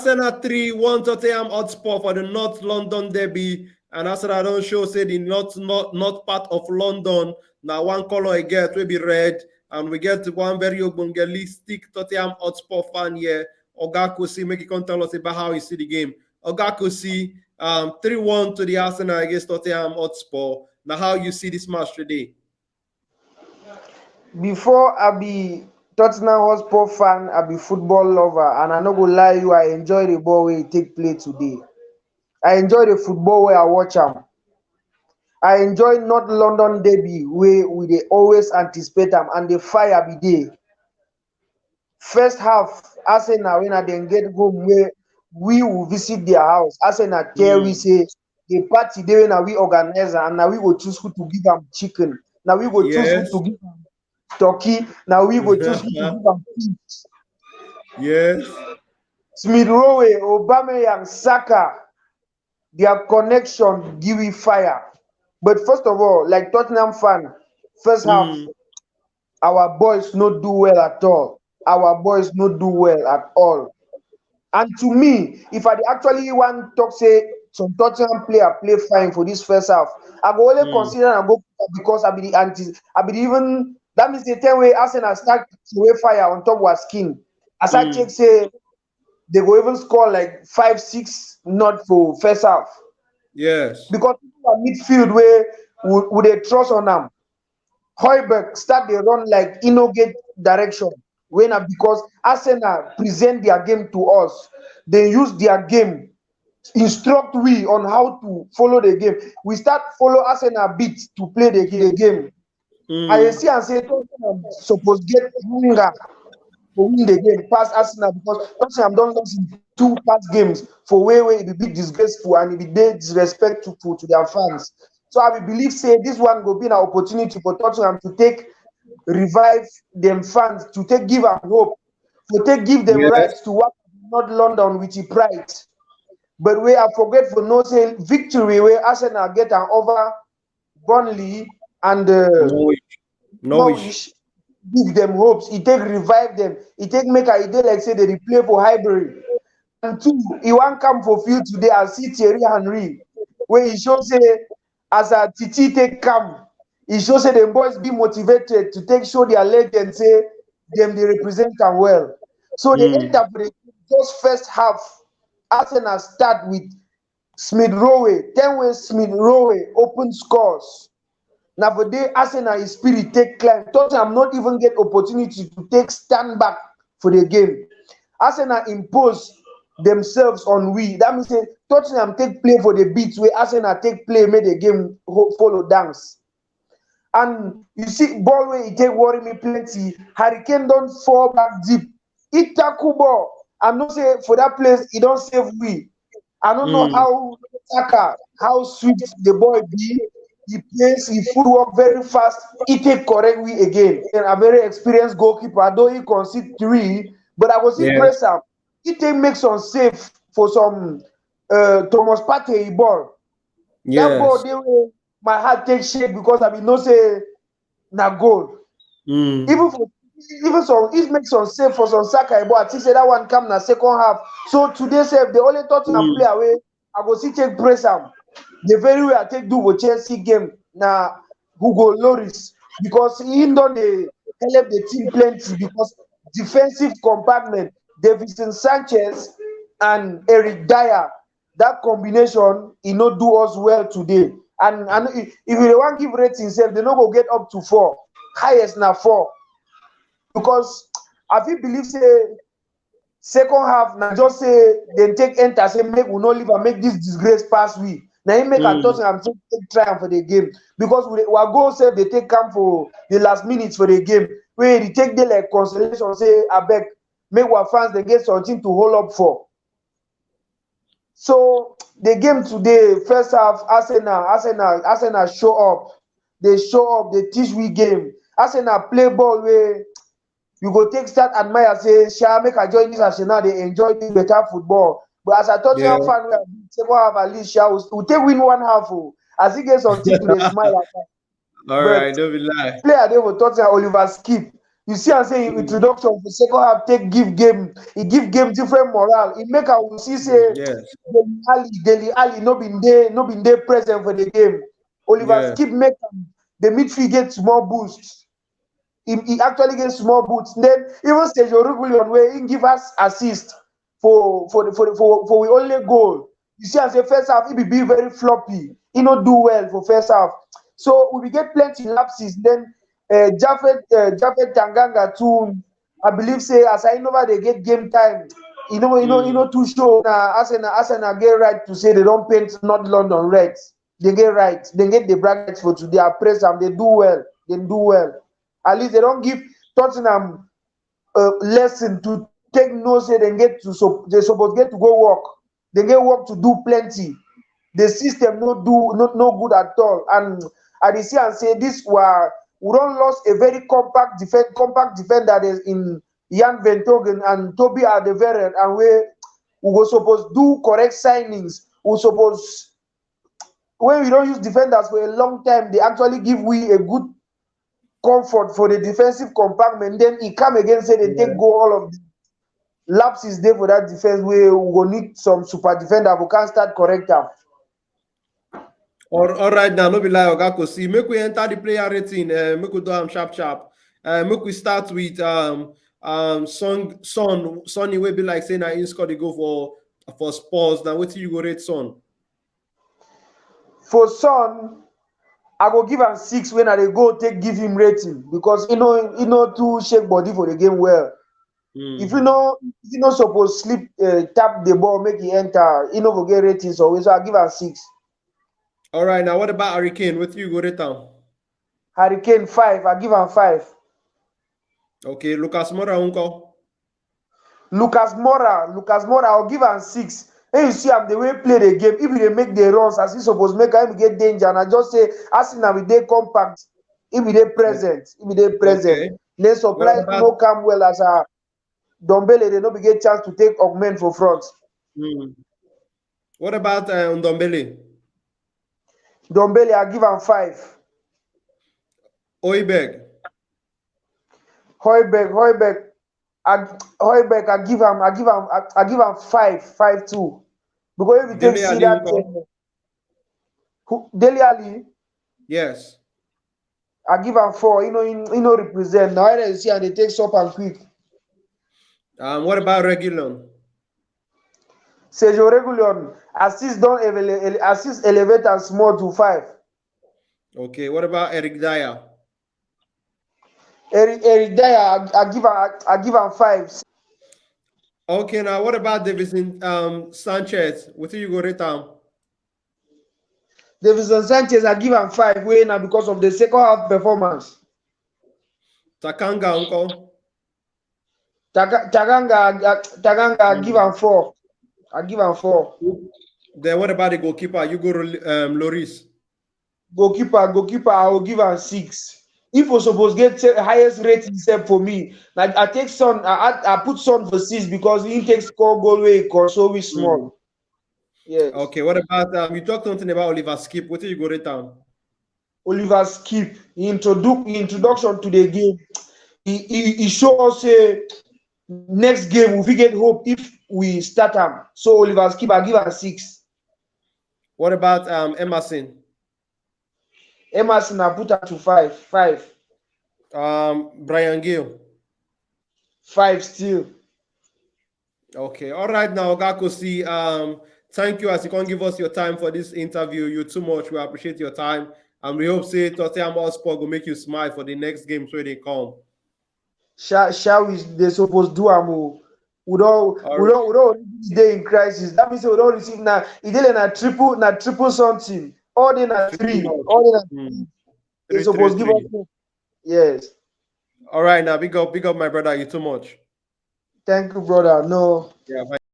Arsenal 3-1 Tottenham Hotspur for the North London derby. And Arsenal don't show say the not part of London. Now one color I get will be red. And we get one very ogbongelistic Tottenham Hotspur fan here. Oga Kosi, make you come tell us about how you see the game. Oga Kosi, 3-1 to the Arsenal against Tottenham Hotspur. Now how you see this match today? Before I be Tottenham Hotspur fan, I be football lover, and I no go lie you, I enjoy the ball where it take play today. I enjoy the football where I watch am. I enjoy North London derby where we dey always anticipate am, and the fire be there. First half, Arsenal when I then get home where we will visit their house. Arsenal tell we say the party dey when we organize am, and now we go choose who to give am chicken. Now we go choose who Yes. to give am turkey. Now we go choose who to give am fish. Yes. Smith Rowe, Aubameyang, Saka, their connection give it fire. But first of all, like Tottenham fan, first half, our boys not do well at all. Our boys not do well at all. And to me, if I dey actually want talk say some Tottenham player play fine for this first half, I go only consider and go because I be the anti, I be the even that means the 10 way Arsenal start to wear fire on top of our skin. As I check say they go even score like 5-6 not for first half. Yes. Because people are midfield where would they trust on them. Højbjerg start they run like innovate direction. When because Arsenal present their game to us, they use their game, instruct we on how to follow the game. We start follow Arsenal beat to play the game. I see and say Tottenham supposed get hunger to win the game past Arsenal because Tottenham don't lose in 2 past games for where it will be disgraceful and it will be disrespectful to their fans. So I will believe say this one will be an opportunity for Tottenham to take revive them fans, to take give them hope, to take give them rights to work not London with the pride. But we are forget for no say victory where Arsenal get an over Burnley and Norwich give them hopes. It take revive them. It take make a day like say they replay for Highbury. And 2, he won't come for field today and see Thierry Henry where he shows say as a TT take come. He shows say the boys be motivated to take show their leg and say them they represent them well. So they enter for the just first half. Arsenal start with Smith Rowe, 10 way Smith Rowe open scores. Now for day Arsenal is spirit take climb. Tottenham not even get opportunity to take stand back for the game. Arsenal impose themselves on we. That means say Tottenham take play for the beats where Arsenal take play, make the game follow dance. And you see, ball where it take worry me plenty. Hurricane don't fall back deep. It tackle ball. I'm not say for that place, he don't save we. I don't know how Saka, how sweet the boy be. He plays, he footwork very fast. He take correct we again. And a very experienced goalkeeper. Though he concede 3, but I was press him. He take make some save for some Thomas Partey ball. That ball they will, my heart take shake because I mean no say na goal. Even some it makes some save for some Saka but I think say that one come na second half. So today save the only Tottenham play away. I go see take press him. The very way I take do with Chelsea game na Hugo Lloris because he don't help the team plenty because defensive compartment Davinson Sanchez and Eric Dyer, that combination he not do us well today. And if you want give rating self, they not go get up to 4. Highest now 4. Because I feel believe say second half now just say they take enter say make we not leave and make this disgrace pass we. Now he make a Tottenham take triumph for the game because we go say they take come for the last minutes for the game where they take the like consolation say I beg make our fans they get something to hold up for. So the game today, first half, Arsenal show up. They show up, they teach we game. Arsenal play ball where you go take start admire say Sha make I join this Arsenal, they enjoy this better football. But as a Tottenham fan, we are second half at least Sha will take win one half as he gets something to the smile at that. All right, don't be lie. Player they will Tottenham Oliver Skip. You see, I say introduction for second half, he give game different morale. It make I will see say Yes. Deli Ali no been there present for the game. Oliver Yeah. Skip make the midfield get small boosts. He actually gets small boosts. Then even Sergio Regulion where he give us assist for we only goal. You see, as a first half, he be very floppy. He not do well for first half. So we get plenty lapses. Then Japheth Tanganga too. I believe say as I know they get game time. Too sure. Arsenal get right to say they don't paint not London Reds. They get right. They get the brackets for today. I press them. They do well. They do well. At least they don't give Tottenham lesson to take no say they get to so they supposed get to go work. They get work to do plenty. The system no good at all. And I see and say this were we don't lost a very compact defender that is in Jan Ventogen and Toby Alderweireld, and we were supposed to do correct signings. We supposed when we don't use defenders for a long time, they actually give we a good comfort for the defensive compartment. Then he come again say they take go all of the lapses there for that defense where we will need some super defender who can start correct am. All right now, no be lie, Oga Kosi. Make we enter the player rating. Make we do sharp. Make we start with Sonny will be like saying I in score the goal for Spurs. Now what you go rate Son? For Son, I go give am 6 when I dey go give him rating because he no too shake body for the game well. If you no suppose sleep tap the ball make he enter, he no go get ratings always. So I give am 6. All right, now what about Hurricane? What you go rate down? Hurricane 5, I give am 5. Okay, Lucas Moura uncle. Lucas Moura, I'll give am 6. When you see am the way play the game, if they make the runs as he suppose make him get danger, and I just say Arsenal with dey compact, if they present, Okay. then supplies no come well as a Dombele, they no be get chance to take augment for front. What about Ndombele? Dombele, I give am 5. Højbjerg, I give am 5 too. Because if you take Dele see Alli that uncle. Dele Alli, Yes. I give am 4. He no represent. Now I see and they take up and quick. What about Regulon? Sergio Regulion, assist elevate and small to 5. Okay, what about Eric Dyer? Eric Dyer, I give am 5. Okay, now what about Davison Sanchez? What do you go rate him? Davison Sanchez, I give am 5 way now because of the second half performance. Takanga uncle. Taganga, I give am 4. I give am 4. Then what about the goalkeeper? You go Loris. Goalkeeper, I will give am 6. If we suppose get highest rating set for me, like I take Son, I put Son for 6 because he takes score goal way so we small. Yes. Okay, what about you talked something about Oliver Skip? What do you go rate him? Oliver Skip, introduction to the game, he show us next game we get hope if we start him. So Oliver Skip, I give him 6. What about Emerson? Emerson, I put her to 5. Brian Gill. 5 still. Okay, all right now, Oga Kosi. Thank you as you can give us your time for this interview. You're too much. We appreciate your time. And we hope say Tottenham Hotspur will make you smile for the next games where they come. Shall we they supposed do am? We don't stay in crisis. That means we don't receive now. It is na triple something. All in a 3. All in a 3. They supposed give us. Yes. All right now, big up my brother. You too much. Thank you, brother. No. Yeah. Bye.